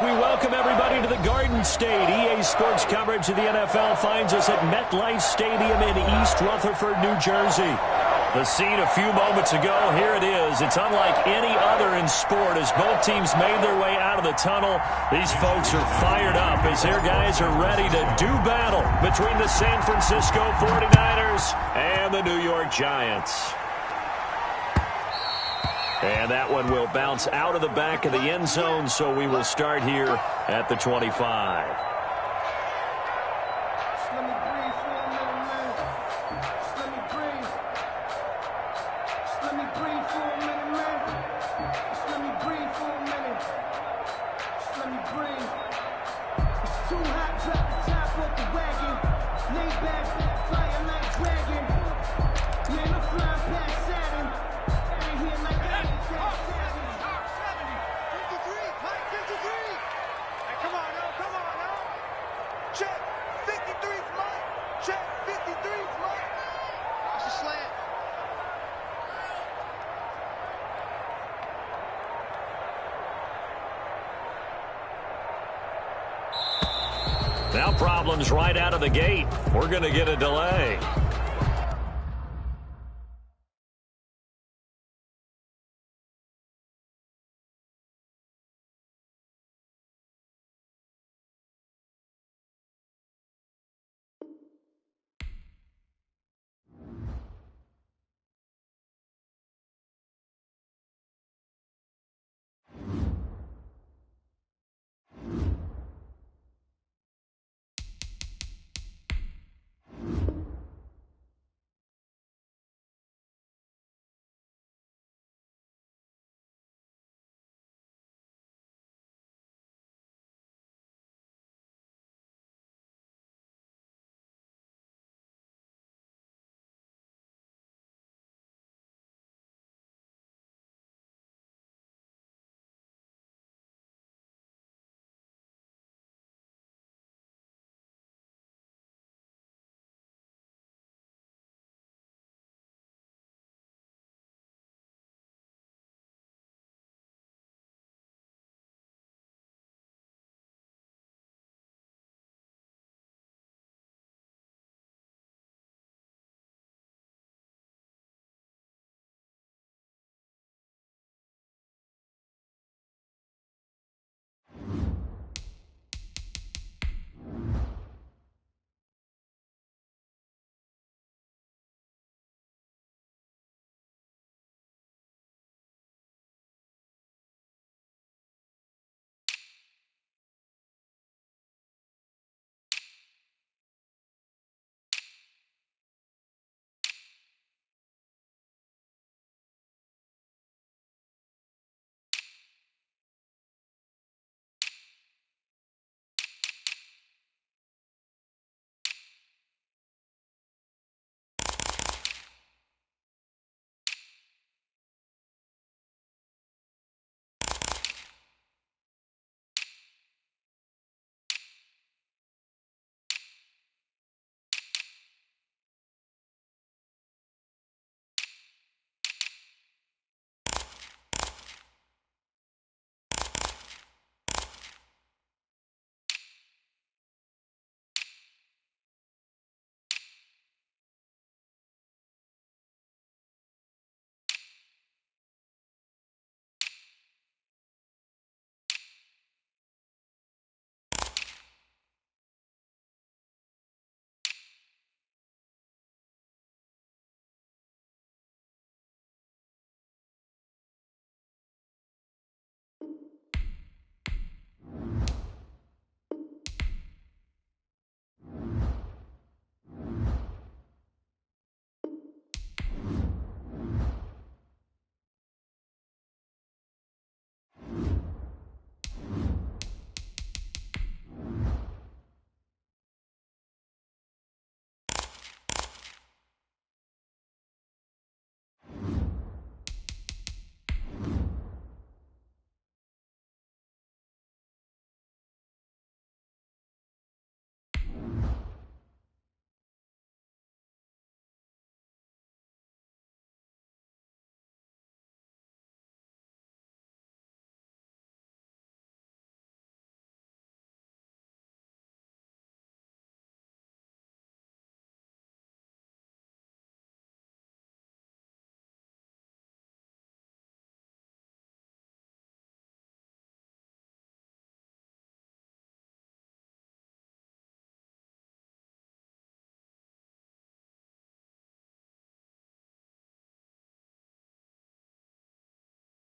We welcome everybody to the Garden State. EA Sports coverage of the NFL finds us at MetLife Stadium in East Rutherford, New Jersey. The scene a few moments ago, here it is. It's unlike any other in sport as both teams made their way out of the tunnel. These folks are fired up as their guys are ready to do battle between the San Francisco 49ers and the New York Giants. And that one will bounce out of the back of the end zone, so we will start here at the 25. Now problems right out of the gate. We're going to get a delay.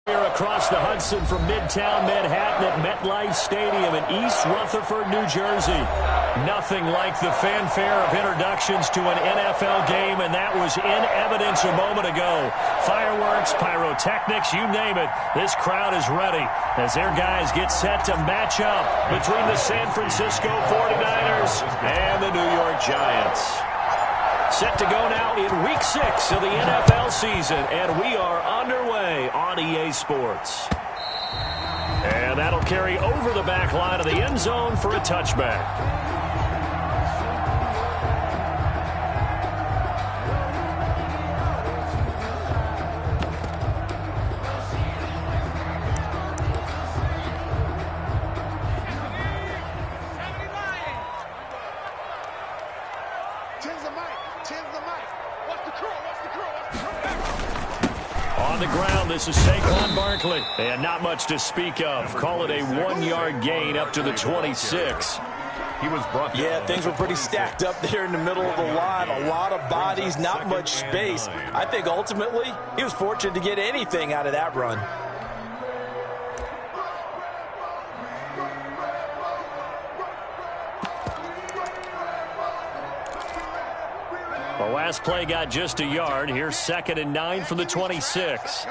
Here across the Hudson from Midtown Manhattan at MetLife Stadium in East Rutherford, New Jersey. Nothing like the fanfare of introductions to an NFL game, and that was in evidence a moment ago. Fireworks, pyrotechnics, you name it. This crowd is ready as their guys get set to match up between the San Francisco 49ers and the New York Giants. Set to go now in Week 6 of the NFL season, and we are underway on EA Sports. And that'll carry over the back line of the end zone for a touchback. On the ground, this is Saquon Barkley. And not much to speak of. Call it a 1-yard gain up to the 26. Yeah, things were pretty stacked up there in the middle of the line. A lot of bodies, not much space. I think ultimately he was fortunate to get anything out of that run. The last play got just a yard. Here's 2nd and 9 from the 26.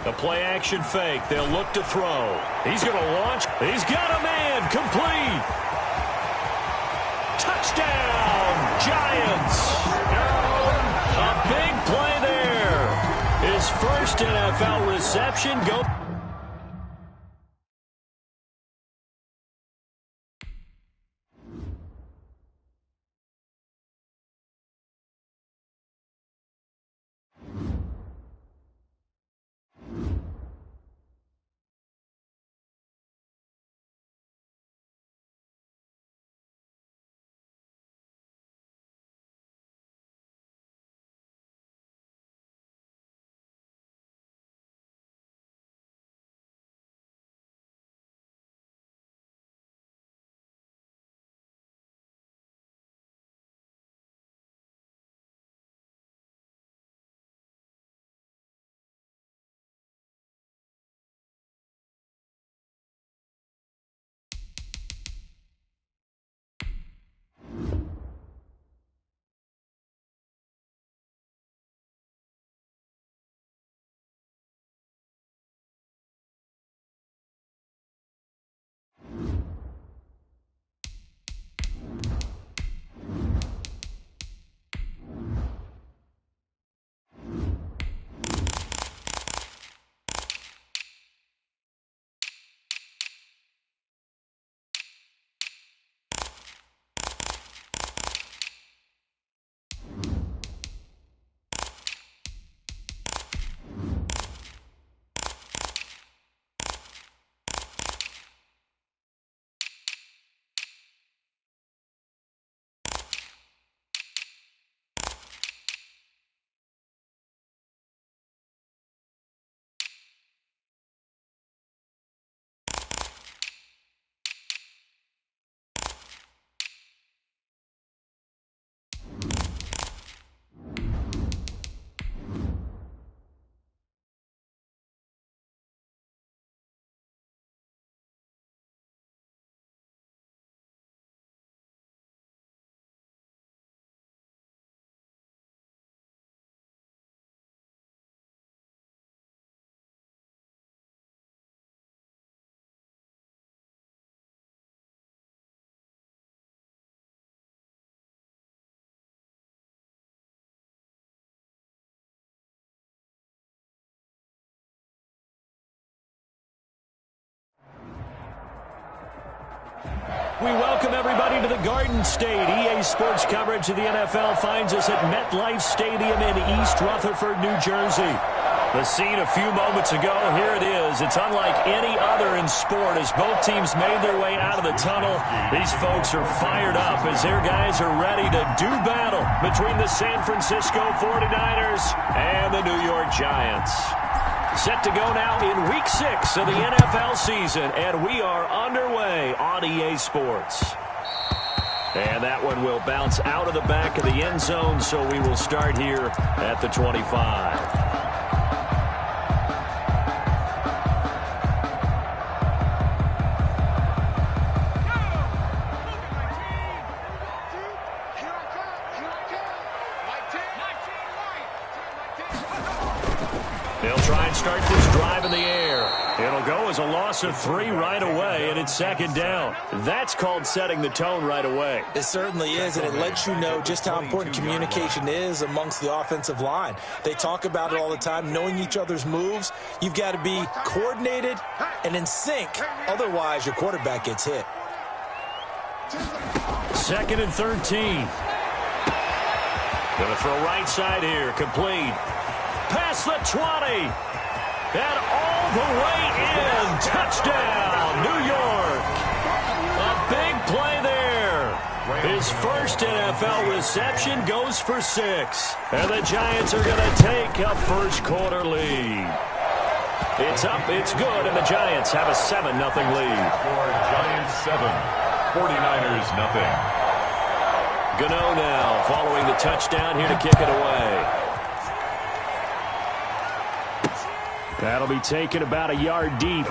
The play action fake. They'll look to throw. He's going to launch. He's got a man. Complete. Touchdown, Giants. A big play there. His first NFL reception. Go. We welcome everybody to the Garden State. EA Sports coverage of the NFL finds us at MetLife Stadium in East Rutherford, New Jersey. The scene a few moments ago, here it is. It's unlike any other in sport as both teams made their way out of the tunnel. These folks are fired up as their guys are ready to do battle between the San Francisco 49ers and the New York Giants. Set to go now in Week 6 of the NFL season, and we are underway on EA Sports. And that one will bounce out of the back of the end zone, so we will start here at the 25. They'll try and start this drive in the air. It'll go as a loss of 3 right away, and it's second down. That's called setting the tone right away. It certainly is, and it lets you know just how important communication is amongst the offensive line. They talk about it all the time, knowing each other's moves. You've got to be coordinated and in sync. Otherwise, your quarterback gets hit. 2nd and 13. Going to throw right side here, complete. Past the 20. And all the way in. Touchdown, New York. A big play there. His first NFL reception goes for 6. And the Giants are going to take a first quarter lead. It's up, it's good, and the Giants have a 7-0 lead. Giants 7, 49ers nothing. Gano now following the touchdown here to kick it away. That'll be taken about a yard deep.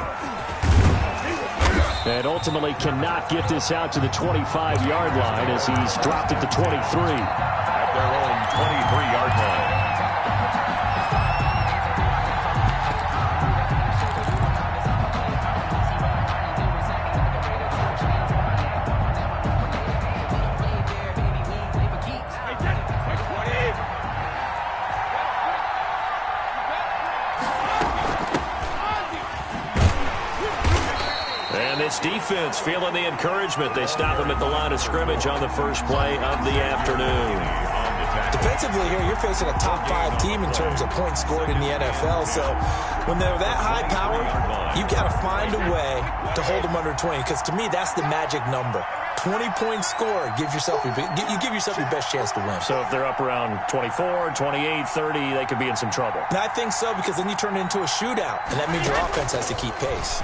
And ultimately cannot get this out to the 25-yard line as he's dropped at the 23. At their own 23-yard line. This defense feeling the encouragement. They stop him at the line of scrimmage on the first play of the afternoon. Defensively here, you're facing a top 5 team in terms of points scored in the NFL. So when they're that high power, you've got to find a way to hold them under 20. Because to me, that's the magic number. 20 points scored gives yourself you give yourself your best chance to win. So if they're up around 24, 28, 30, they could be in some trouble. And I think so, because then you turn it into a shootout, and that means your offense has to keep pace.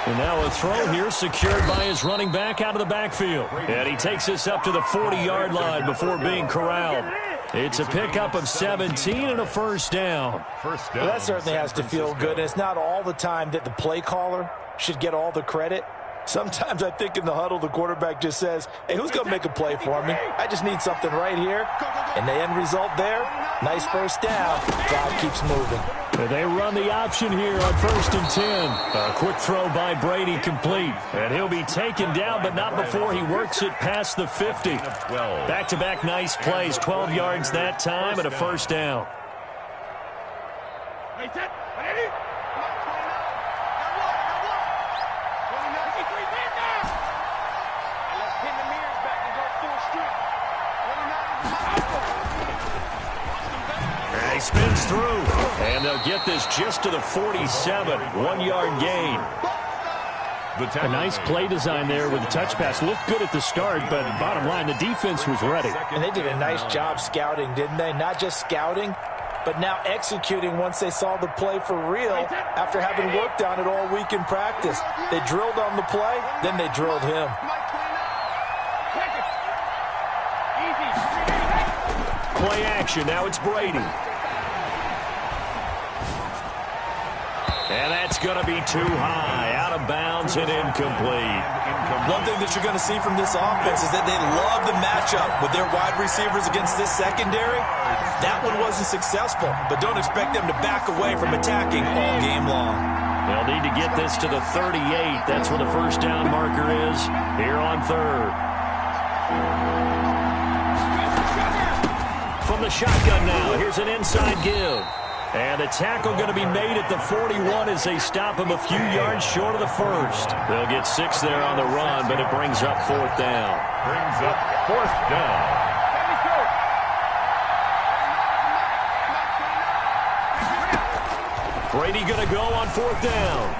And now a throw here secured by his running back out of the backfield. And he takes this up to the 40-yard line before being corralled. It's a pickup of 17 and a first down. Well, that certainly has to feel good. And it's not all the time that the play caller should get all the credit. Sometimes I think in the huddle, the quarterback just says, hey, who's going to make a play for me? I just need something right here. And the end result there, nice first down. Drive keeps moving. They run the option here on 1st and 10. A quick throw by Brady complete. And he'll be taken down, but not before he works it past the 50. Back-to-back nice plays, 12 yards that time and a first down. He spins through, and they'll get this just to the 47, 1-yard gain. A nice play design there with the touch pass. Looked good at the start, but bottom line, the defense was ready. And they did a nice job scouting, didn't they? Not just scouting, but now executing once they saw the play for real after having worked on it all week in practice. They drilled on the play, then they drilled him. Play action, now it's Brady. And that's going to be too high, out of bounds and incomplete. One thing that you're going to see from this offense is that they love the matchup with their wide receivers against this secondary. That one wasn't successful, but don't expect them to back away from attacking all game long. They'll need to get this to the 38. That's where the first down marker is here on 3rd. From the shotgun now, here's an inside give. And the tackle going to be made at the 41 as they stop him a few yards short of the first. They'll get 6 there on the run, but it brings up 4th down. Brings up 4th down. Brady going to go on 4th down.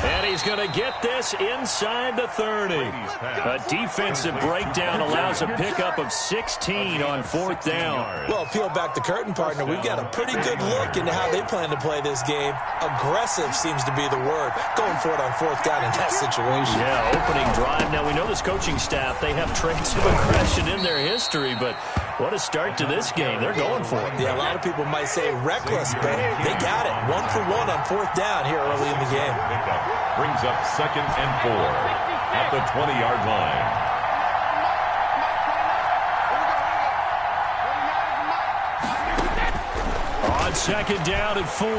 And he's going to get this inside the 30. A defensive breakdown allows a pickup of 16 on 4th down. Well, peel back the curtain, partner. We've got a pretty good look into how they plan to play this game. Aggressive seems to be the word. Going for it on 4th down in that situation. Yeah, opening drive. Now, we know this coaching staff, they have traits of aggression in their history, but what a start to this game. They're going for it. Yeah, a lot of people might say reckless, but they got it. 1 for 1 on 4th down here early in the game. Brings up 2nd and 4 at the 20-yard line. On 2nd down and 4,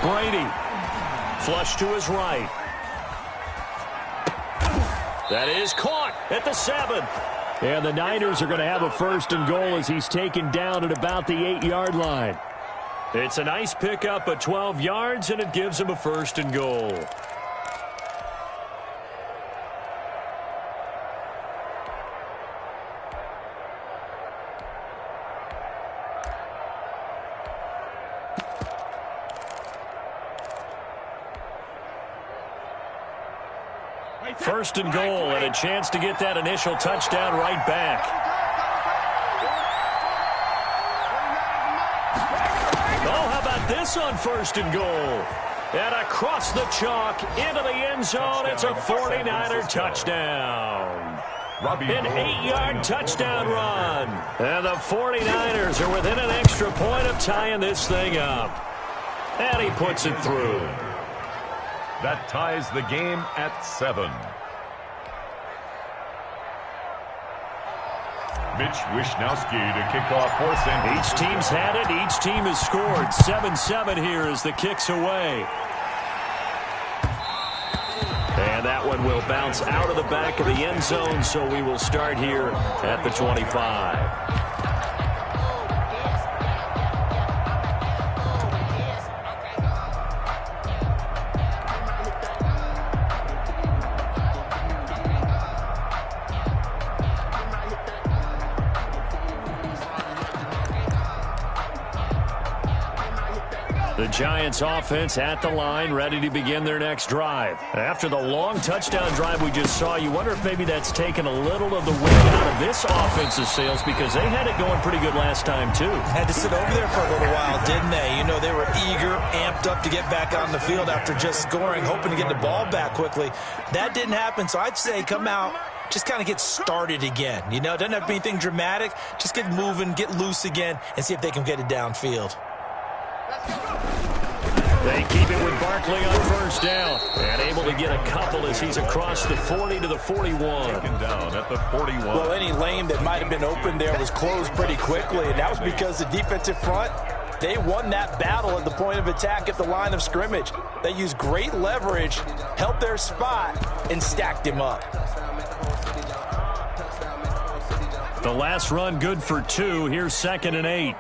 Brady. Flush to his right. That is caught at the 7. And the Niners are going to have a 1st and goal as he's taken down at about the 8-yard line. It's a nice pickup of 12 yards, and it gives him a 1st and goal. First and goal, and a chance to get that initial touchdown right back. Oh, how about this on 1st and goal? And across the chalk into the end zone, it's a 49er touchdown. An 8-yard touchdown run. And the 49ers are within an extra point of tying this thing up. And he puts it through. That ties the game at 7. Mitch Wishnowski to kick off for St. Each team's had it. Each team has scored. 7-7 here as the kick's away. And that one will bounce out of the back of the end zone, so we will start here at the 25. The Giants offense at the line, ready to begin their next drive. After the long touchdown drive we just saw, you wonder if maybe that's taken a little of the wind out of this offense's sails, because they had it going pretty good last time, too. Had to sit over there for a little while, didn't they? You know, they were eager, amped up to get back on the field after just scoring, hoping to get the ball back quickly. That didn't happen, so I'd say come out, just kind of get started again. You know, it doesn't have to be anything dramatic. Just get moving, get loose again, and see if they can get it downfield. They keep it with Barkley on 1st down. And able to get a couple as he's across the 40 to the 41. Taken down at the 41. Well, any lane that might have been open there was closed pretty quickly, and that was because the defensive front, they won that battle at the point of attack at the line of scrimmage. They used great leverage, held their spot, and stacked him up. The last run good for 2. Here's 2nd and 8.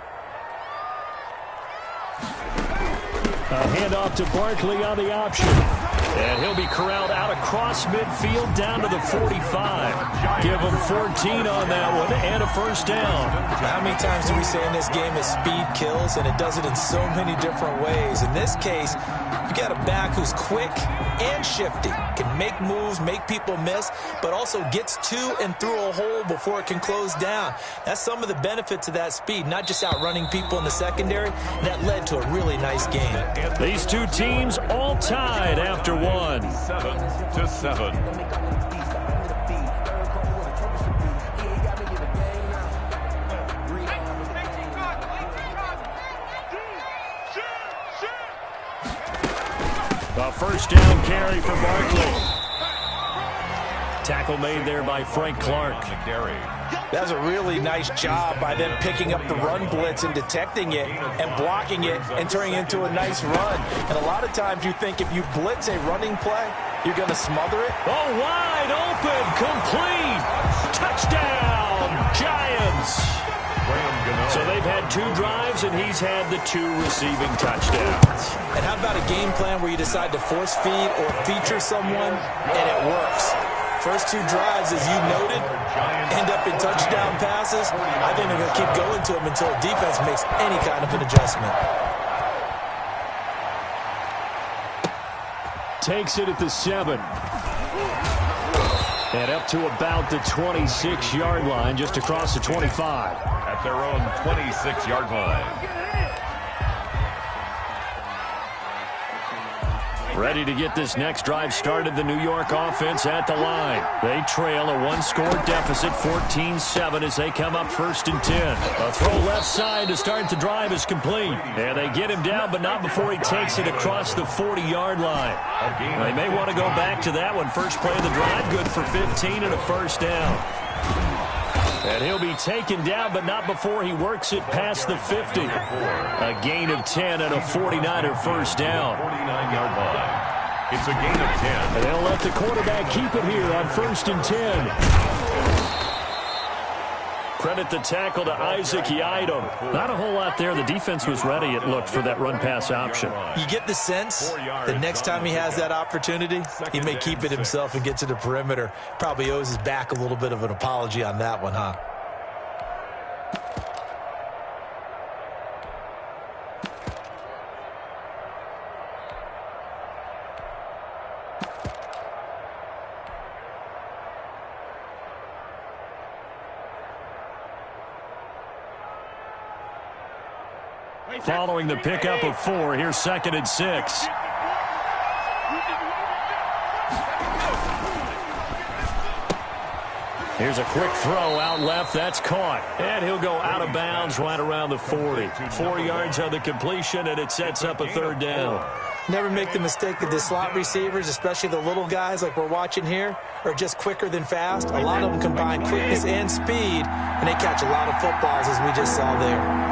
A handoff to Barkley on the option. And he'll be corralled out across midfield down to the 45. Give him 14 on that one and a 1st down. How many times do we say in this game is speed kills, and it does it in so many different ways. In this case, you got a back who's quick and shifty, can make moves, make people miss, but also gets to and through a hole before it can close down. That's some of the benefits of that speed, not just outrunning people in the secondary. That led to a really nice game. These two teams all tied after 1. 7-7. A 1st down carry for Barkley. Tackle made there by Frank Clark. That was a really nice job by them picking up the run blitz and detecting it and blocking it and turning it into a nice run. And a lot of times you think if you blitz a running play, you're going to smother it. Oh, wide open, complete, touchdown, Giants. So they've had 2 drives, and he's had the 2 receiving touchdowns. And how about a game plan where you decide to force feed or feature someone, and it works? First 2 drives, as you noted, end up in touchdown passes. I think they're going to keep going to them until defense makes any kind of an adjustment. Takes it at the 7. And up to about the 26-yard line, just across the 25. At their own 26-yard line. Ready to get this next drive started, the New York offense at the line. They trail a one-score deficit, 14-7, as they come up 1st and 10. A throw left side to start the drive is complete. And they get him down, but not before he takes it across the 40-yard line. They may want to go back to that one. First play of the drive, good for 15 and a first down. And he'll be taken down, but not before he works it past the 50. A gain of 10 and a 49er first down. 49-yard line. It's a gain of 10. And they'll let the quarterback keep it here on 1st and 10. Credit the tackle to Isaac Yiadom. Not a whole lot there. The defense was ready, it looked, for that run-pass option. You get the sense that next time he has that opportunity, he may keep it himself and get to the perimeter. Probably owes his back a little bit of an apology on that one, huh? Following the pickup of 4, here's 2nd and 6. Here's a quick throw out left. That's caught. And he'll go out of bounds right around the 40. 4 yards on the completion, and it sets up a 3rd down. Never make the mistake that the slot receivers, especially the little guys like we're watching here, are just quicker than fast. A lot of them combine quickness and speed, and they catch a lot of footballs, as we just saw there.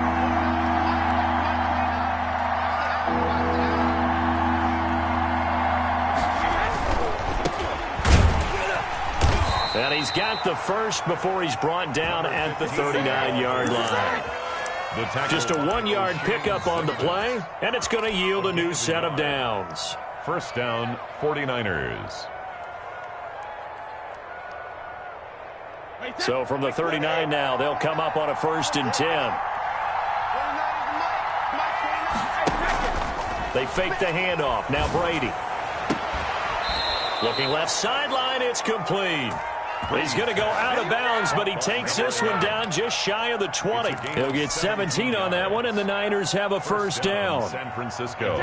And he's got the first before he's brought down at the 39-yard line. Just a 1-yard pickup on the play, and it's going to yield a new set of downs. First down, 49ers. So from the 39 now, they'll come up on a 1st and 10. They fake the handoff. Now Brady. Looking left sideline, it's complete. He's going to go out of bounds, but he takes this one down just shy of the 20. He'll get 17 on that one, and the Niners have a first down. San Francisco.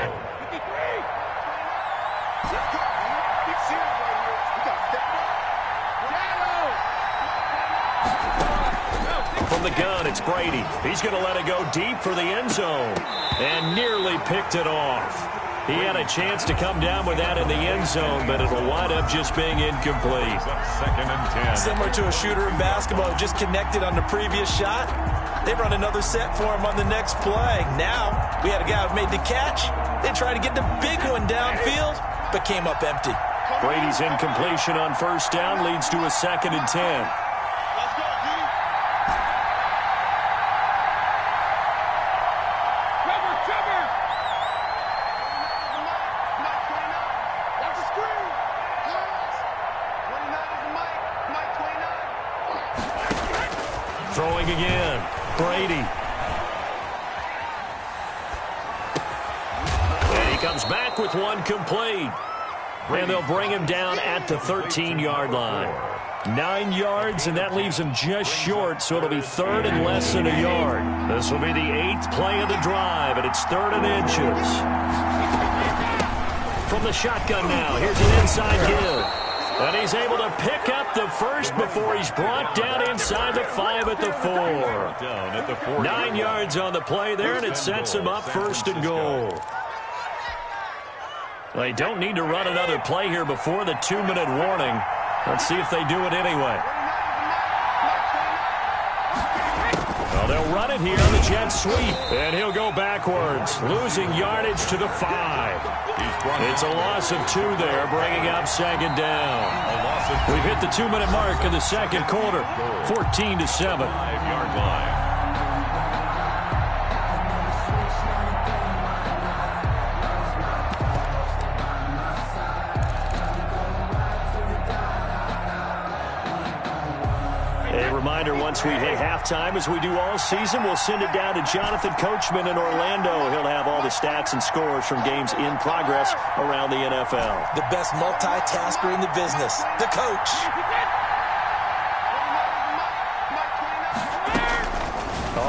From the gun, it's Brady. He's going to let it go deep for the end zone, and nearly picked it off. He had a chance to come down with that in the end zone, but it'll wind up just being incomplete. 2nd and 10. Similar to a shooter in basketball who just connected on the previous shot. They run another set for him on the next play. Now, we had a guy who made the catch. They tried to get the big one downfield, but came up empty. Brady's incompletion on first down leads to a 2nd and 10. Throwing again, Brady. And he comes back with one complete. And they'll bring him down at the 13-yard line. 9 yards, and that leaves him just short, so it'll be 3rd and less than a yard. This will be the 8th play of the drive, and it's 3rd and inches. From the shotgun now, here's an inside give. And he's able to pick up the first before he's brought down inside the 5 at the 4. 9 yards on the play there, and it sets him up 1st and goal. They don't need to run another play here before the 2-minute warning. Let's see if they do it anyway. Well, they'll run it here on the jet sweep, and he'll go backwards, losing yardage to the 5. It's a loss of 2 there, bringing up 2nd down. We've hit the 2-minute mark in the 2nd quarter, 14-7. 5-yard line. reminder, once we hit halftime, as we do all season, we'll send it down to Jonathan Coachman in Orlando. He'll have all the stats and scores from games in progress around the NFL. The best multitasker in the business, the coach.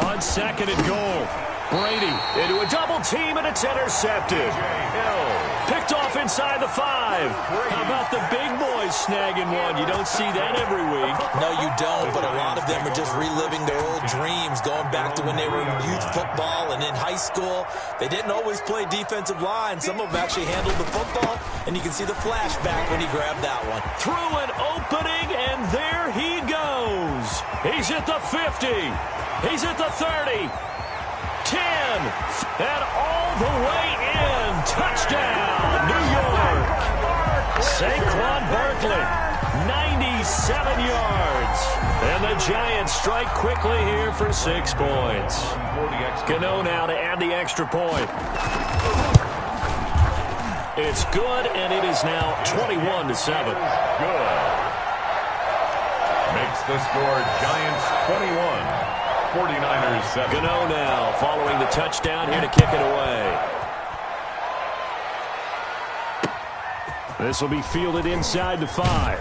On second and goal, Brady into a double team, and it's intercepted. Picked off inside the 5. How about the big boys snagging one? You don't see that every week. No, you don't, but a lot of them are just reliving their old dreams, going back to when they were in youth football and in high school. They didn't always play defensive line. Some of them actually handled the football, and you can see the flashback when he grabbed that one. Through an opening, and there he goes. He's at the 50. He's at the 30. 10, and all the way in. Touchdown, New York. Saquon Barkley, 97 yards. And the Giants strike quickly here for 6 points. Gano now to add the extra point. It's good, and it is now 21-7. Good. Makes the score Giants 21. 49ers 7. Gano now following the touchdown here to kick it away. This will be fielded inside the 5.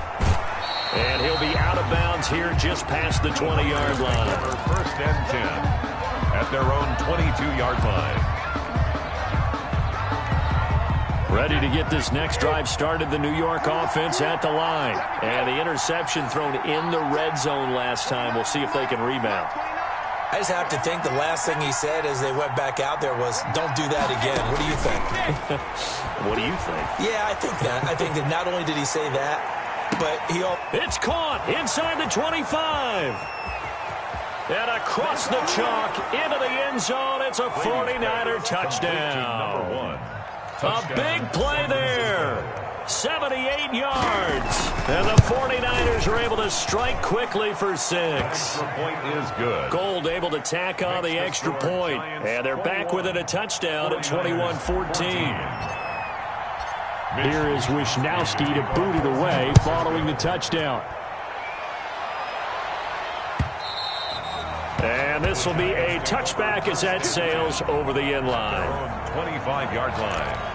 And he'll be out of bounds here just past the 20-yard line. First and 10 at their own 22-yard line. Ready to get this next drive started, the New York offense at the line. And the interception thrown in the red zone last time. We'll see if they can rebound. I just have to think the last thing he said as they went back out there was, don't do that again. What do you think? What do you think? Yeah, I think that. I think that not only did he say that, but he... It's caught inside the 25. And across the chalk into the end zone. It's a 49er touchdown. A big play there. 78 yards. And the 49ers are able to strike quickly for 6. Extra point is good. Gold able to tack on the extra point. And they're back within a touchdown at 21-14. Here is Wisnowski to boot it away following the touchdown. And this will be a touchback as that sails over the end line. 25-yard line.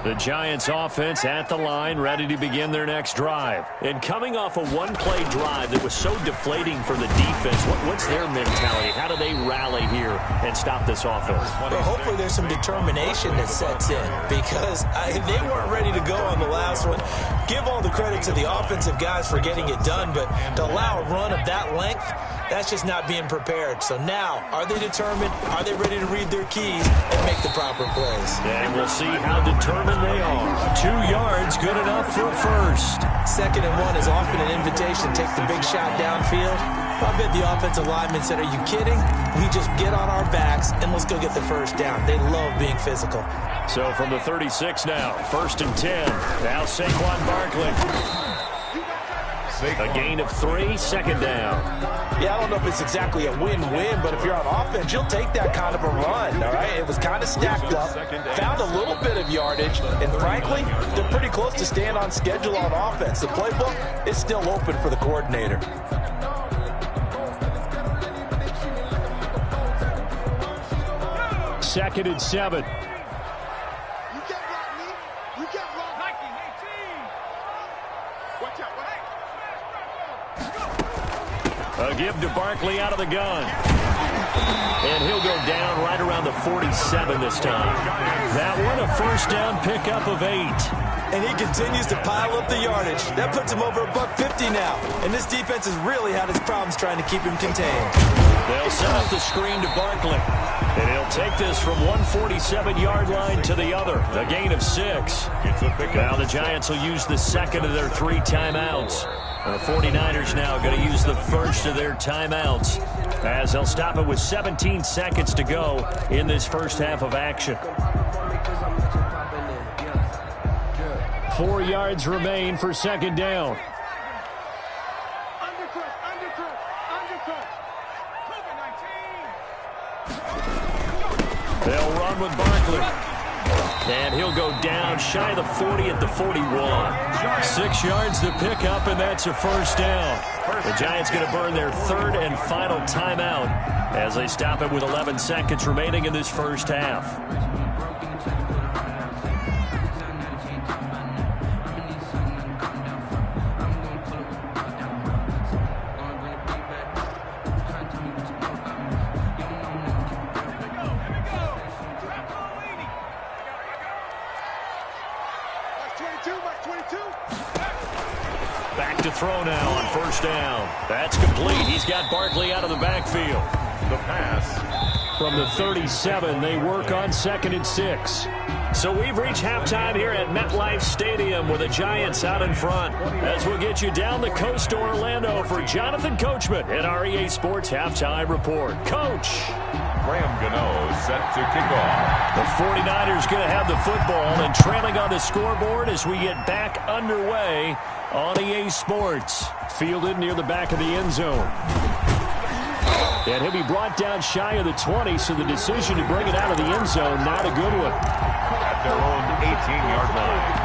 The Giants offense at the line, ready to begin their next drive. And coming off a one-play drive that was so deflating for the defense, what's their mentality? How do they rally here and stop this offense? Well, hopefully there's some determination that sets in, because they weren't ready to go on the last one. Give all the credit to the offensive guys for getting it done, but to allow a run of that length, that's just not being prepared. So now, are they determined? Are they ready to read their keys and make the proper plays? And we'll see how determined they are. 2 yards, good enough for a first. 2nd and 1 is often an invitation. Take the big shot downfield. I bet the offensive lineman said, are you kidding? We just get on our backs and let's go get the first down. They love being physical. So from the 36 now, 1st and 10. Now Saquon Barkley. A gain of 3, 2nd down. Yeah, I don't know if it's exactly a win-win, but if you're on offense, you'll take that kind of a run, all right? It was kind of stacked up, found a little bit of yardage, and frankly, they're pretty close to staying on schedule on offense. The playbook is still open for the coordinator. Second and 7. A give to Barkley out of the gun. And he'll go down right around the 47 this time. That one, a first down pickup of 8. And he continues to pile up the yardage. That puts him over $150 now. And this defense has really had its problems trying to keep him contained. They'll set up the screen to Barkley. And he'll take this from one 47-yard line to the other. A gain of 6. Now the Giants will use the second of their 3 timeouts. The 49ers now going to use the first of their timeouts, as they'll stop it with 17 seconds to go in this first half of action. 4 yards remain for 2nd down. run with Barkley. And he'll go down shy of the 40 at the 41. 6 yards to pick up, and that's a first down. The Giants going to burn their third and final timeout as they stop it with 11 seconds remaining in this first half. Back to throw now on first down. That's complete. He's got Barkley out of the backfield. The pass. From the 37, they work on 2nd and 6. So we've reached halftime here at MetLife Stadium with the Giants out in front. As we'll get you down the coast to Orlando for Jonathan Coachman at our EA Sports Halftime Report. Coach. Graham Gano set to kick off. The 49ers going to have the football and trailing on the scoreboard as we get back underway on EA Sports. Fielded near the back of the end zone. And he'll be brought down shy of the 20, so the decision to bring it out of the end zone, not a good one. At their own 18-yard line.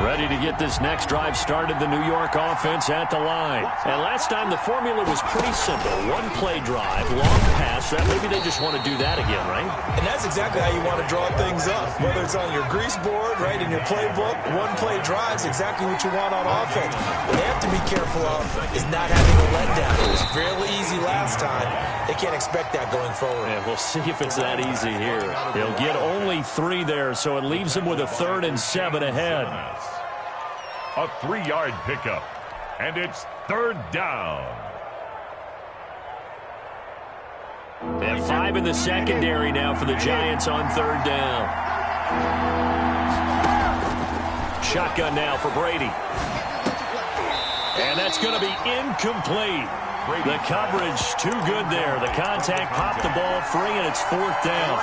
Ready to get this next drive started, the New York offense at the line. And last time the formula was pretty simple. One-play drive, long pass. That maybe they just want to do that again, right? And that's exactly how you want to draw things up. Whether it's on your grease board, right, in your playbook, one-play drive is exactly what you want on offense. What they have to be careful of is not having a letdown. It was fairly easy last time. They can't expect that going forward. Yeah, we'll see if it's that easy here. They'll get only 3 there, so it leaves them with a 3rd and 7 ahead. A 3-yard pickup, and it's 3rd down. And 5 in the secondary now for the Giants on 3rd down. Shotgun now for Brady. And that's going to be incomplete. The coverage too good there. The contact popped the ball free, and it's 4th down.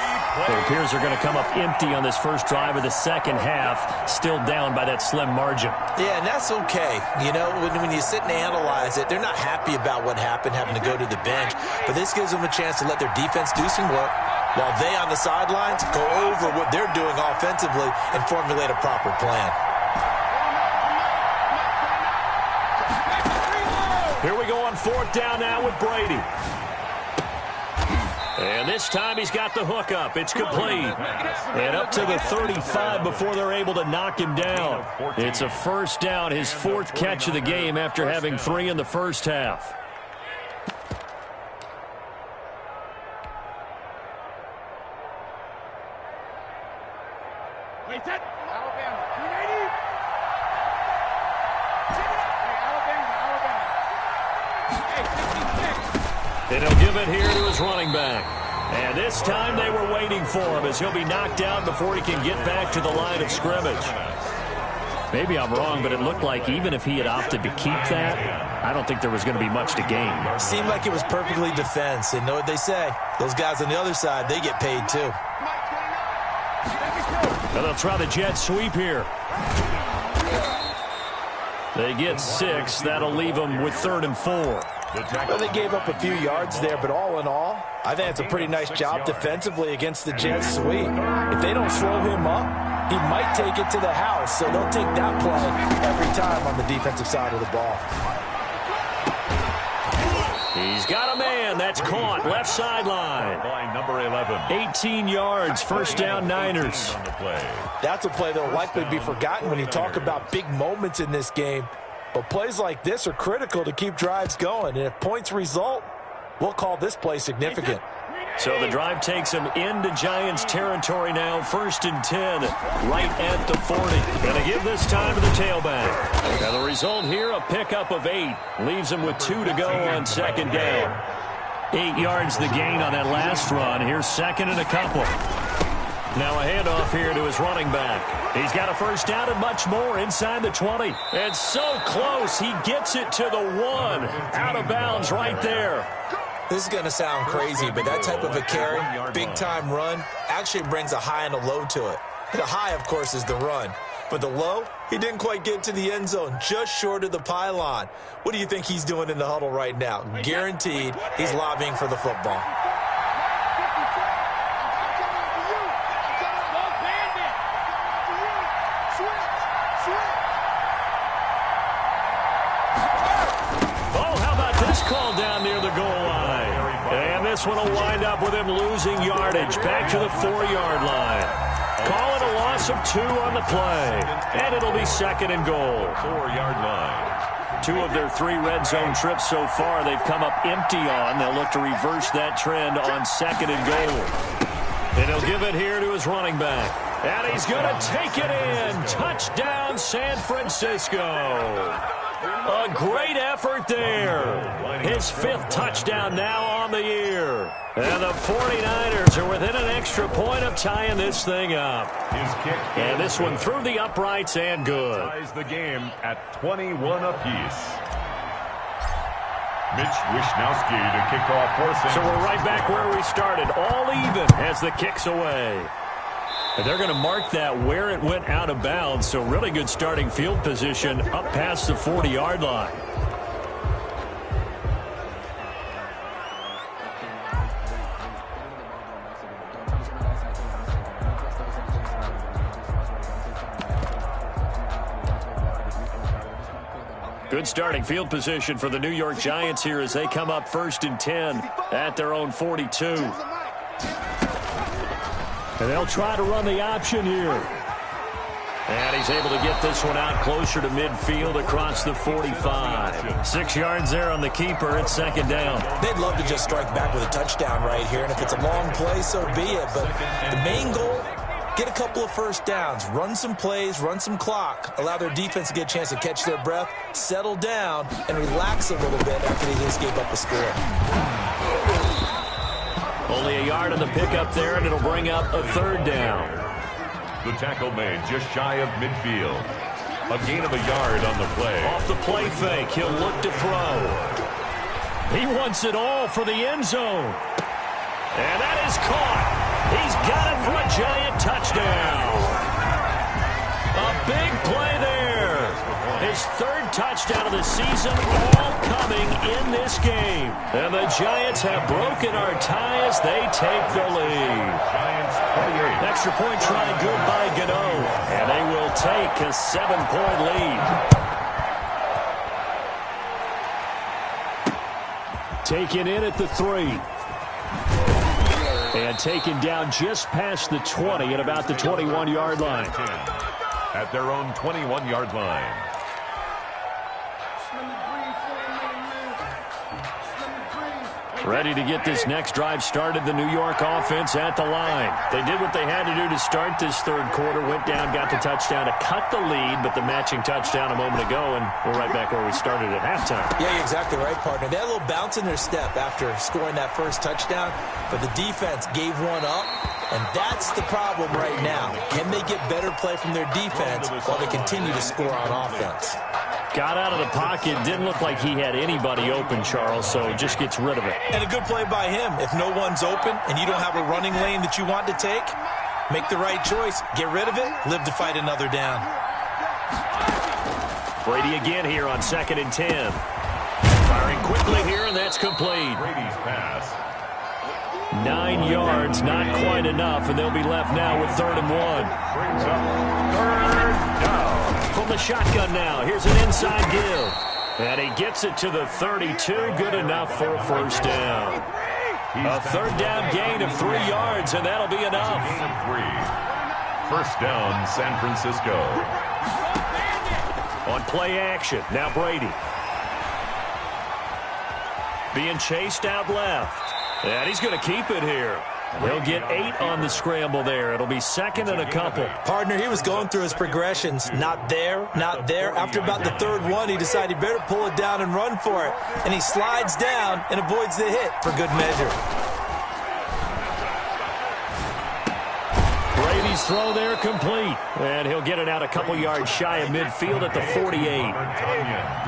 It appears they're going to come up empty on this first drive of the second half, still down by that slim margin. Yeah, and that's okay. You know, when you sit and analyze it, they're not happy about what happened, having to go to the bench. But this gives them a chance to let their defense do some work while they on the sidelines go over what they're doing offensively and formulate a proper plan. Here we go on 4th down now with Brady. And this time he's got the hook up. It's complete. And up to the 35 before they're able to knock him down. It's a first down, his 4th catch of the game after having 3 in the first half. Wait, that Alabama, 380. And he'll give it here to his running back. And this time they were waiting for him as he'll be knocked down before he can get back to the line of scrimmage. Maybe I'm wrong, but it looked like even if he had opted to keep that, I don't think there was going to be much to gain. Seemed like it was perfectly defense. And know what they say? Those guys on the other side, they get paid too. And they'll try the jet sweep here. They get 6. That'll leave them with 3rd and 4. Well, they gave up a few yards there, but all in all, I think it's a pretty nice job defensively against the jet sweep. If they don't slow him up, he might take it to the house, so they'll take that play every time on the defensive side of the ball. He's got a man. That's caught. Left sideline. By number 11. 18 yards. First down, Niners. That's a play that will likely be forgotten when you talk about big moments in this game. But plays like this are critical to keep drives going. And if points result, we'll call this play significant. So the drive takes him into Giants territory now. 1st and 10, right at the 40. Going to give this time to the tailback. And the result here, a pickup of 8. Leaves him with 2 to go on 2nd down. 8 yards the gain on that last run. Here's 2nd and a couple. Now a handoff here to his running back. He's got a first down and much more inside the 20. And so close, he gets it to the 1. Out of bounds right there. This is going to sound crazy, but that type of a carry, big-time run, actually brings a high and a low to it. The high, of course, is the run. For the low, he didn't quite get to the end zone, just short of the pylon. What do you think he's doing in the huddle right now? Guaranteed he's lobbying for the football. Call down near the goal line. And this one will wind up with him losing yardage back to the 4-yard line. Call it a loss of 2 on the play. And it'll be 2nd and goal. 4-yard line. 2 of their 3 red zone trips so far they've come up empty on. They'll look to reverse that trend on 2nd and goal. And he'll give it here to his running back. And he's going to take it in. Touchdown, San Francisco. A great effort there. His 5th touchdown now on the year. And the 49ers are within an extra point of tying this thing up. His kick. And this one through the uprights and good. Ties the game at 21 apiece. Mitch Wishnowski to kick off for San So we're right back where we started. All even as the kick's away. And they're going to mark that where it went out of bounds. So really good starting field position up past the 40-yard line. Good starting field position for the New York Giants here as they come up 1st and 10 at their own 42. And they'll try to run the option here. And he's able to get this one out closer to midfield across the 45. 6 yards there on the keeper. It's 2nd down. They'd love to just strike back with a touchdown right here. And if it's a long play, so be it. But the main goal, get a couple of first downs. Run some plays, run some clock. Allow their defense to get a chance to catch their breath, settle down, and relax a little bit after they just gave up a score. Only a yard on the pickup there, and it'll bring up a 3rd down. The tackle made just shy of midfield. A gain of a yard on the play. Off the play fake, he'll look to throw. He wants it all for the end zone. And that is caught. He's got it for a Giant touchdown. A big play there. His 3rd touchdown of the season, all coming in this game. And the Giants have broken our tie as they take the lead. Giants 28. Extra point try good by Gano. And they will take a 7-point lead. Taken in at the 3. And taken down just past the 20 at about the 21-yard line. At their own 21-yard line. Ready to get this next drive started, the New York offense at the line. They did what they had to do to start this 3rd quarter, went down, got the touchdown to cut the lead, but the matching touchdown a moment ago, and we're right back where we started at halftime. Yeah, you're exactly right, partner. They had a little bounce in their step after scoring that 1st touchdown, but the defense gave one up, and that's the problem right now. Can they get better play from their defense while they continue to score on offense? Got out of the pocket, didn't look like he had anybody open, Charles, so just gets rid of it. And a good play by him. If no one's open and you don't have a running lane that you want to take, make the right choice. Get rid of it, live to fight another down. Brady again here on 2nd and 10. Firing quickly here, and that's complete. Brady's pass. 9 yards, not quite enough, and they'll be left now with 3rd and 1. Brings up 3rd down. From the shotgun now, here's an inside give. And he gets it to the 32, good enough for a 1st down. A 3rd down gain of 3 yards, and that'll be enough. Gain of 3. 1st down, San Francisco. On play action, now Brady. Being chased out left. And he's going to keep it here. They'll get 8 on the scramble there. It'll be 2nd and a couple. Partner, he was going through his progressions. Not there, not there. After about the 3rd one, he decided he better pull it down and run for it. And he slides down and avoids the hit for good measure. Brady's throw there complete. And he'll get it out a couple yards shy of midfield at the 48.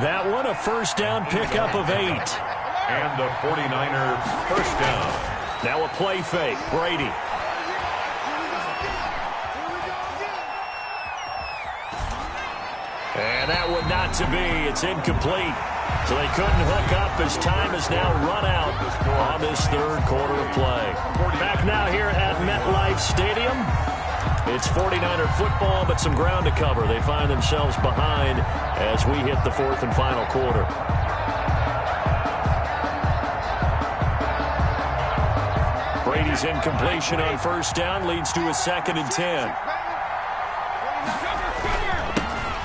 That one a 1st down pickup of 8. And the 49er 1st down. Now a play fake. Brady. And that one not to be. It's incomplete. So they couldn't hook up as time has now run out on this third quarter of play. Back now here at MetLife Stadium. It's 49er football, but some ground to cover. They find themselves behind as we hit the fourth and final quarter. Brady's incompletion on first down leads to a 2nd and 10.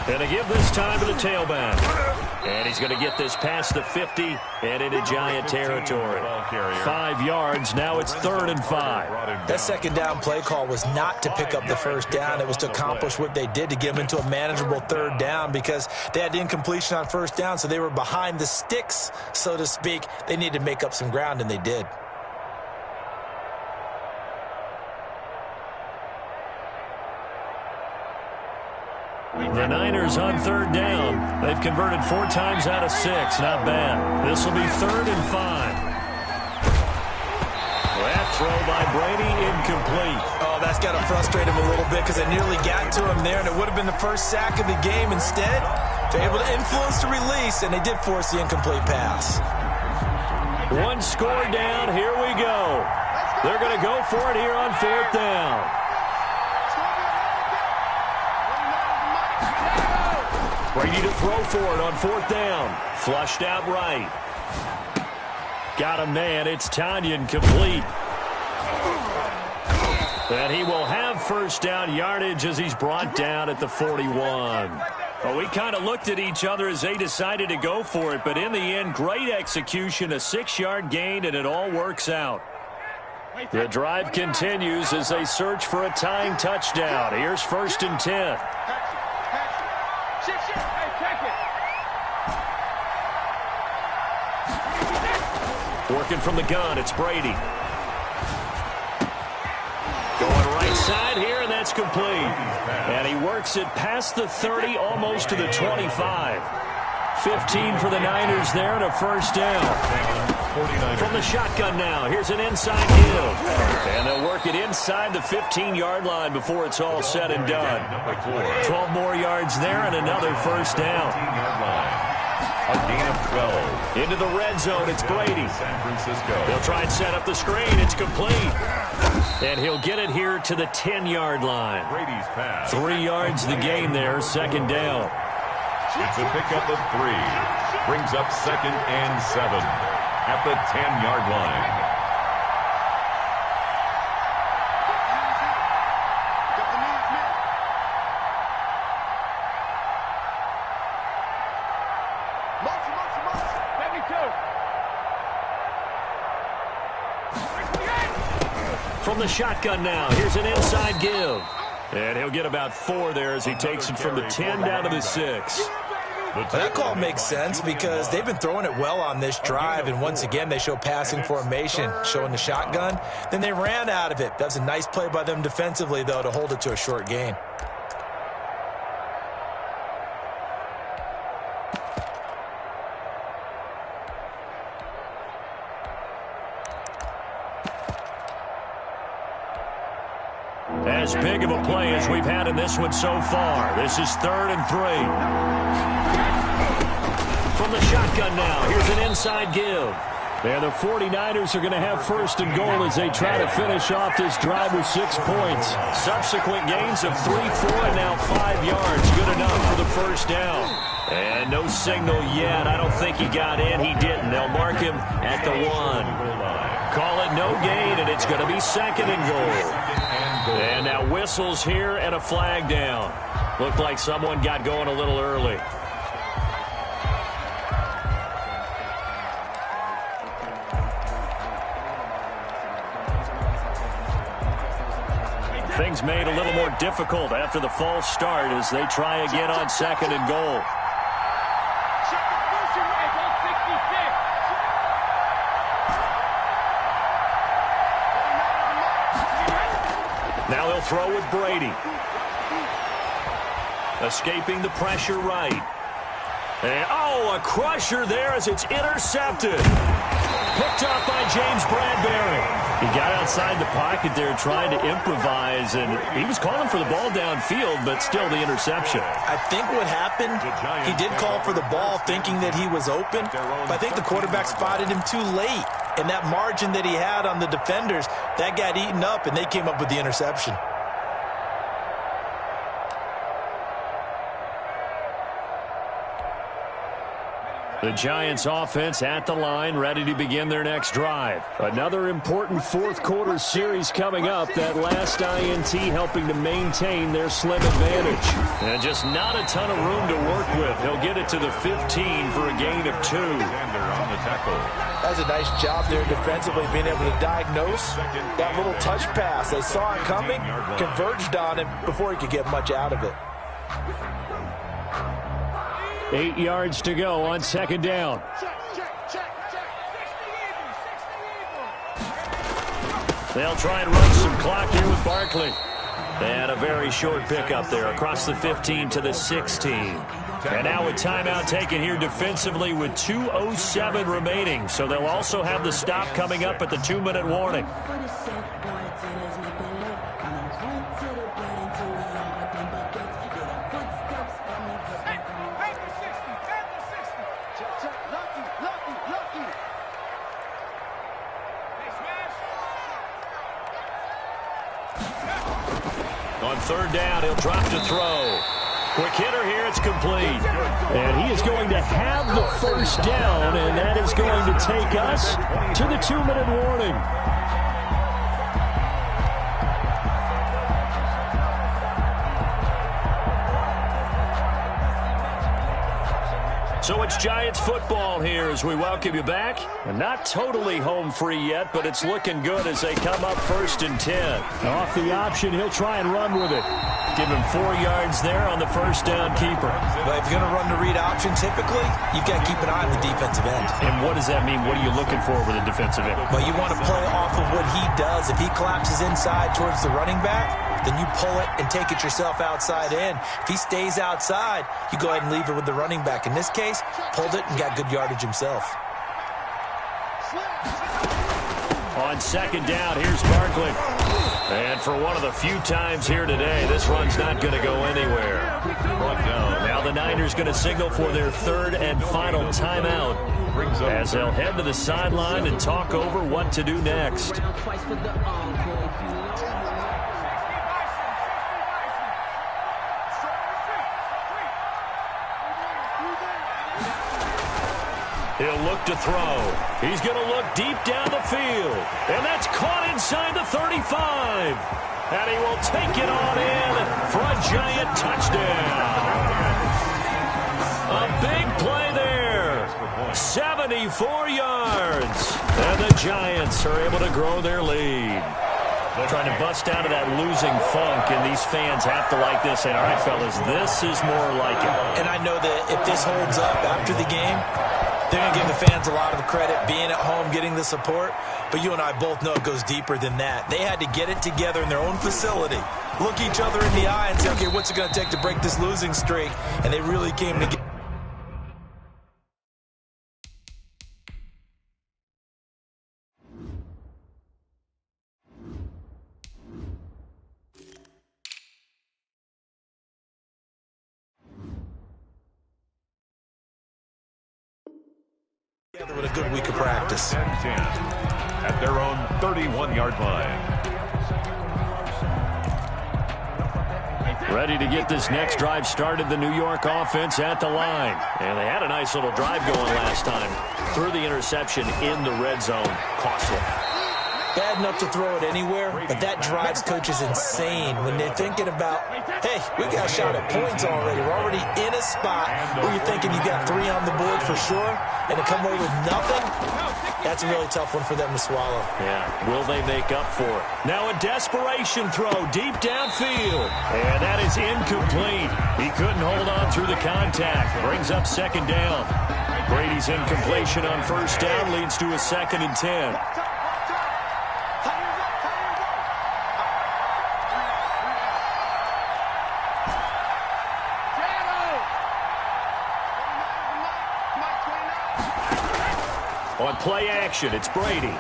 And a give this time to the tailback. And he's going to get this past the 50 and into Giant territory. 5 yards. Now it's 3rd and 5. That second down play call was not to pick up the first down. It was to accomplish what they did, to get them into a manageable 3rd down, because they had the incompletion on first down, so they were behind the sticks, so to speak. They needed to make up some ground, and they did. The Niners on 3rd down. They've converted 4 times out of 6. Not bad. This will be 3rd and 5. That throw by Brady incomplete. Oh, that's got to frustrate him a little bit, because it nearly got to him there, and it would have been the first sack of the game. Instead, they're able to influence the release, and they did force the incomplete pass. 1 score down. Here we go. They're going to go for it here on 4th down. Brady to throw for it on 4th down. Flushed out right. Got a man. It's Tanyan complete. And he will have first down yardage as he's brought down at the 41. Well, we kind of looked at each other as they decided to go for it, but in the end, great execution, a 6-yard gain, and it all works out. The drive continues as they search for a tying touchdown. Here's 1st and 10. Working from the gun, it's Brady. Going right side here, and that's complete. And he works it past the 30, almost to the 25. 15 for the Niners there, and a first down. From the shotgun now, here's an inside give. And they'll work it inside the 15-yard line before it's all said and done. 12 more yards there, and another first down. A gain of 12. Into the red zone, it's Brady. San Francisco. He'll try and set up the screen. It's complete. And he'll get it here to the 10-yard line. Brady's pass. 3 yards the gain there, 2nd down. It's a pickup of 3. Brings up 2nd and 7 at the 10-yard line. From the shotgun now, here's an inside give. And he'll get about 4 there as he takes it from the 10 down to the 6. That call makes sense because they've been throwing it well on this drive, and once again they show passing formation, showing the shotgun. Then they ran out of it. That was a nice play by them defensively, though, to hold it to a short gain. As big of a play as we've had in this one so far. This is 3rd and 3. From the shotgun now, here's an inside give. And the 49ers are going to have 1st and goal as they try to finish off this drive with 6 points. Subsequent gains of 3, 4, and now 5 yards. Good enough for the first down. And no signal yet. I don't think he got in. He didn't. They'll mark him at the 1. Call it no gain, and it's going to be 2nd and goal. And now whistles here and a flag down. Looked like someone got going a little early. Things made a little more difficult after the false start as they try again on 2nd and goal. Now they'll throw with Brady. Escaping the pressure right. And, a crusher there as it's intercepted. Picked up by James Bradbury. He got outside the pocket there trying to improvise, and he was calling for the ball downfield, but still the interception. I think what happened, he did call for the ball thinking that he was open, but I think the quarterback spotted him too late. And that margin that he had on the defenders, that got eaten up, and they came up with the interception. The Giants offense at the line, ready to begin their next drive. Another important fourth quarter series coming up. That last INT helping to maintain their slim advantage. And just not a ton of room to work with. He'll get it to the 15 for a gain of 2. On the tackle. That's a nice job there defensively, being able to diagnose that little touch pass. They saw it coming, converged on him before he could get much out of it. 8 yards to go on second down. They'll try and run some clock here with Barkley. They had a very short pickup there across the 15 to the 16. And now a timeout taken here defensively with 2:07 remaining. So they'll also have the stop coming up at the 2-minute warning. On third down, he'll drop to throw. Quick hitter here, it's complete. And he is going to have the first down, and that is going to take us to the 2-minute warning. So it's Giants football here as we welcome you back. And not totally home free yet, but it's looking good as they come up 1st and 10. Off the option, he'll try and run with it. Give him 4 yards there on the first down keeper. But if you're going to run the read option, typically, you've got to keep an eye on the defensive end. And what does that mean? What are you looking for with a defensive end? Well, you want to play off of what he does. If he collapses inside towards the running back, then you pull it and take it yourself outside in. If he stays outside, you go ahead and leave it with the running back. In this case, pulled it and got good yardage himself. On second down, here's Barkley. And for one of the few times here today, this run's not going to go anywhere. Now the Niners going to signal for their 3rd and final timeout as they'll head to the sideline and talk over what to do next. He'll look to throw. He's going to look deep down the field. And that's caught inside the 35. And he will take it on in for a Giant touchdown. A big play there. 74 yards. And the Giants are able to grow their lead. They're trying to bust out of that losing funk, and these fans have to like this. And, all right, fellas, this is more like it. And I know that if this holds up after the game, they're going to give the fans a lot of credit, being at home, getting the support. But you and I both know it goes deeper than that. They had to get it together in their own facility, look each other in the eye and say, okay, what's it going to take to break this losing streak? And they really came together. With a good week of practice. 10-10 at their own 31-yard line. Ready to get this next drive started, the New York offense at the line. And they had a nice little drive going last time. Threw the interception in the red zone. Costly. Bad enough to throw it anywhere, but that drives coaches insane when they're thinking about, hey, we got a shot at points already. We're already in a spot where you're thinking you got 3 on the board for sure, and to come away with nothing, that's a really tough one for them to swallow. Yeah, will they make up for it? Now a desperation throw deep downfield, and that is incomplete. He couldn't hold on through the contact. Brings up second down. Brady's incompletion on first down leads to a 2nd and 10. On play action, it's Brady.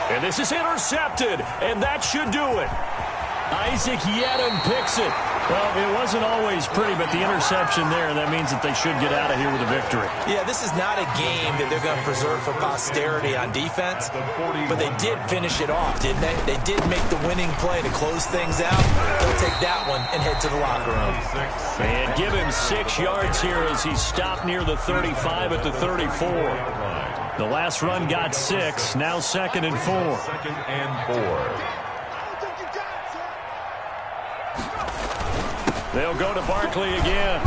And this is intercepted, and that should do it. Isaac Yedem picks it. Well, it wasn't always pretty, but the interception there, that means that they should get out of here with a victory. Yeah, this is not a game that they're going to preserve for posterity on defense, but they did finish it off, didn't they? They did make the winning play to close things out. They'll take that one and head to the locker room. And give him 6 yards here as he stopped near the 35 at the 34. The last run got 6, now 2nd and 4. 2nd and 4. They'll go to Barkley again.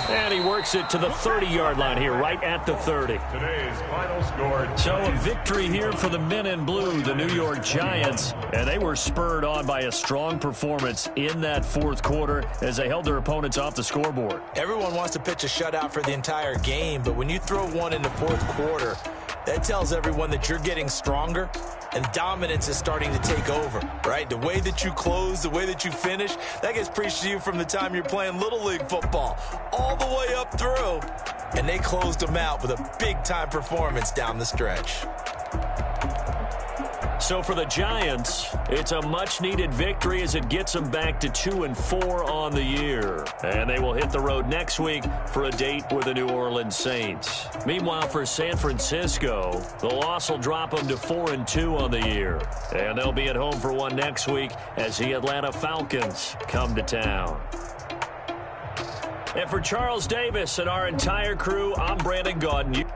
And he works it to the 30-yard line here, right at the 30. Today's final score. So a victory here for the men in blue, the New York Giants. And they were spurred on by a strong performance in that fourth quarter as they held their opponents off the scoreboard. Everyone wants to pitch a shutout for the entire game, but when you throw one in the fourth quarter, that tells everyone that you're getting stronger and dominance is starting to take over, right? The way that you close, the way that you finish, that gets preached to you from the time you're playing Little League football all the way up through. And they closed them out with a big-time performance down the stretch. So for the Giants, it's a much-needed victory as it gets them back to 2-4 on the year. And they will hit the road next week for a date with the New Orleans Saints. Meanwhile, for San Francisco, the loss will drop them to 4-2 on the year. And they'll be at home for one next week as the Atlanta Falcons come to town. And for Charles Davis and our entire crew, I'm Brandon Gaudin.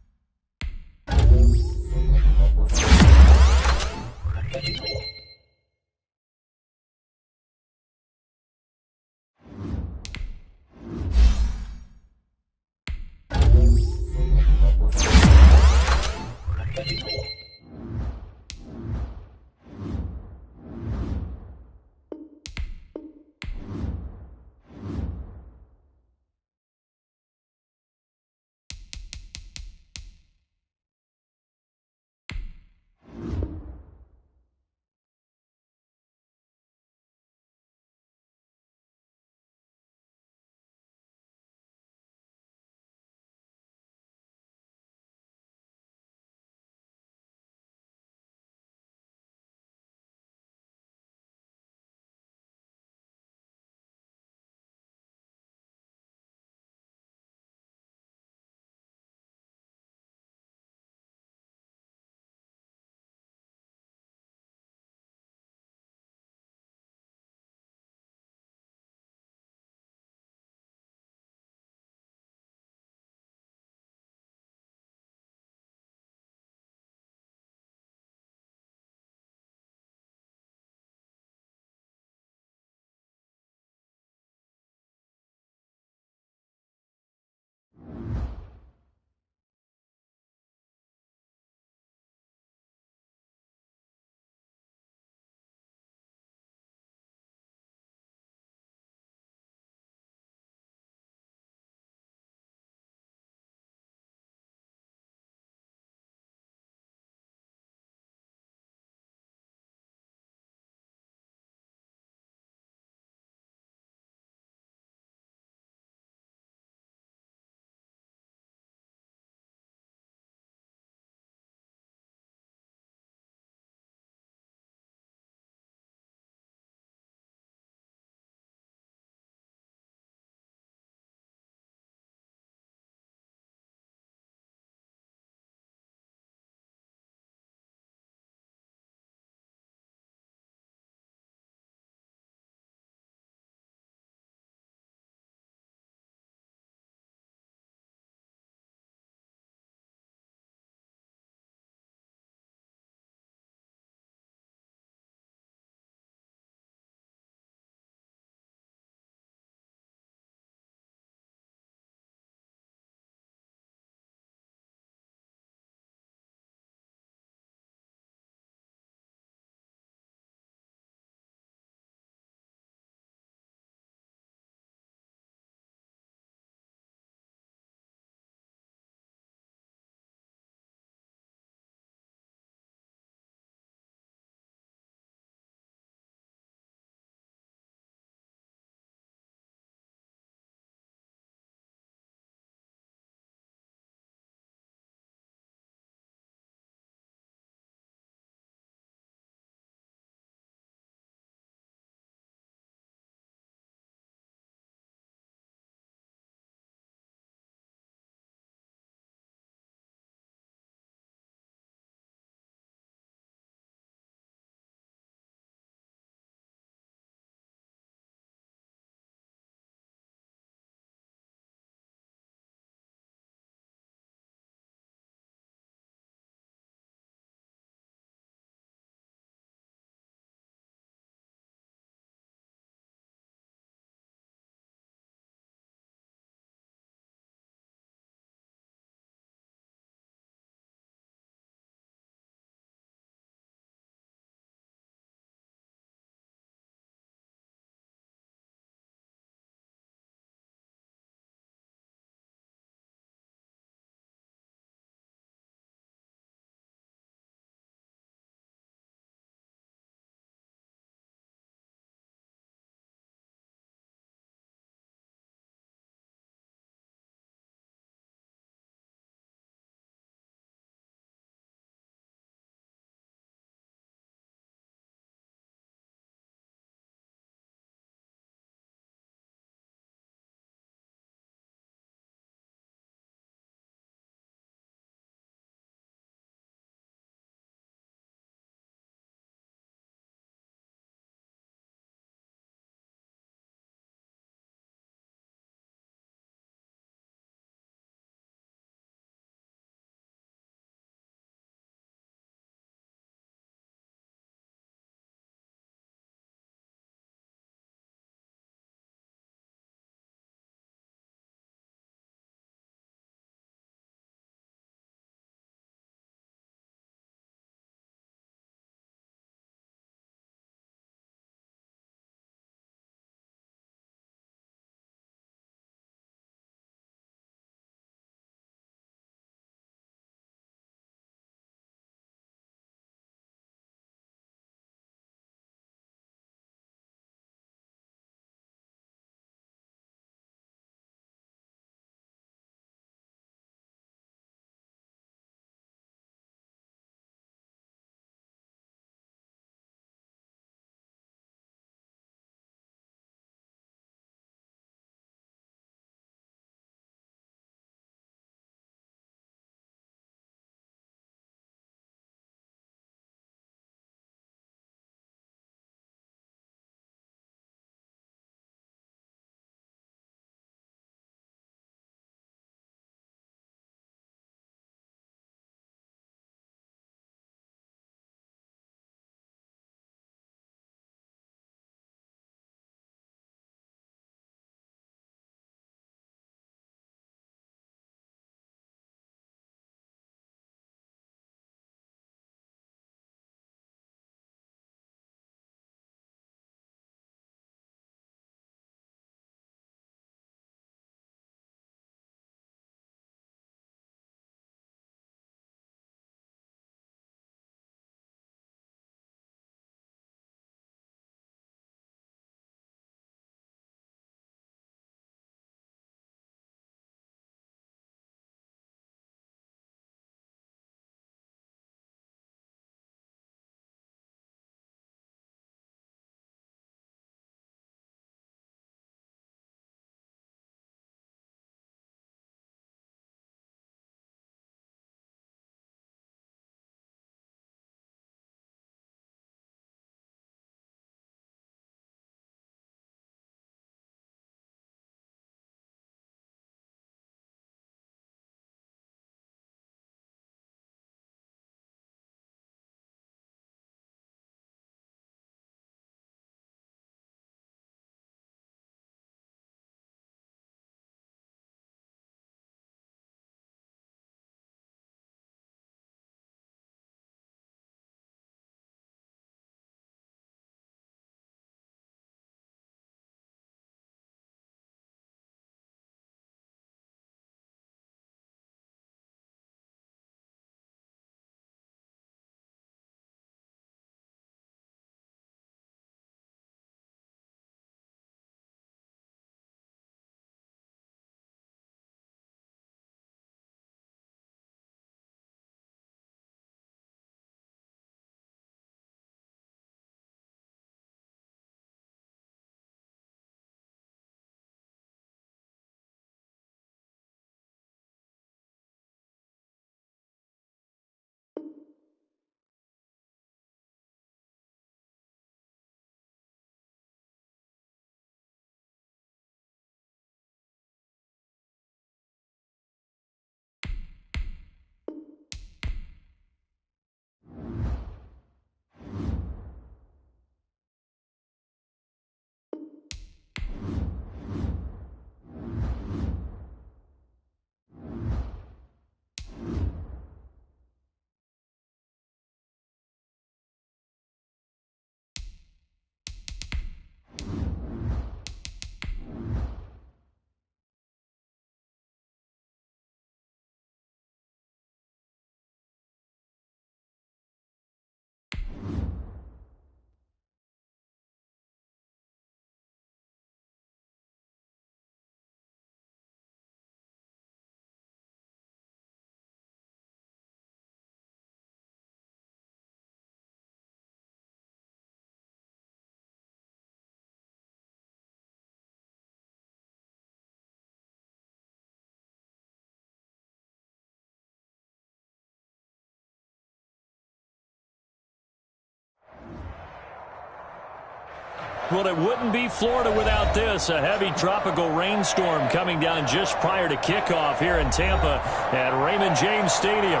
Well, it wouldn't be Florida without this. A heavy tropical rainstorm coming down just prior to kickoff here in Tampa at Raymond James Stadium.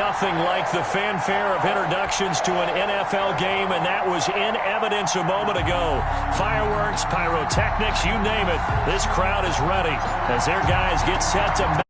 Nothing like the fanfare of introductions to an NFL game, and that was in evidence a moment ago. Fireworks, pyrotechnics, you name it. This crowd is ready as their guys get set to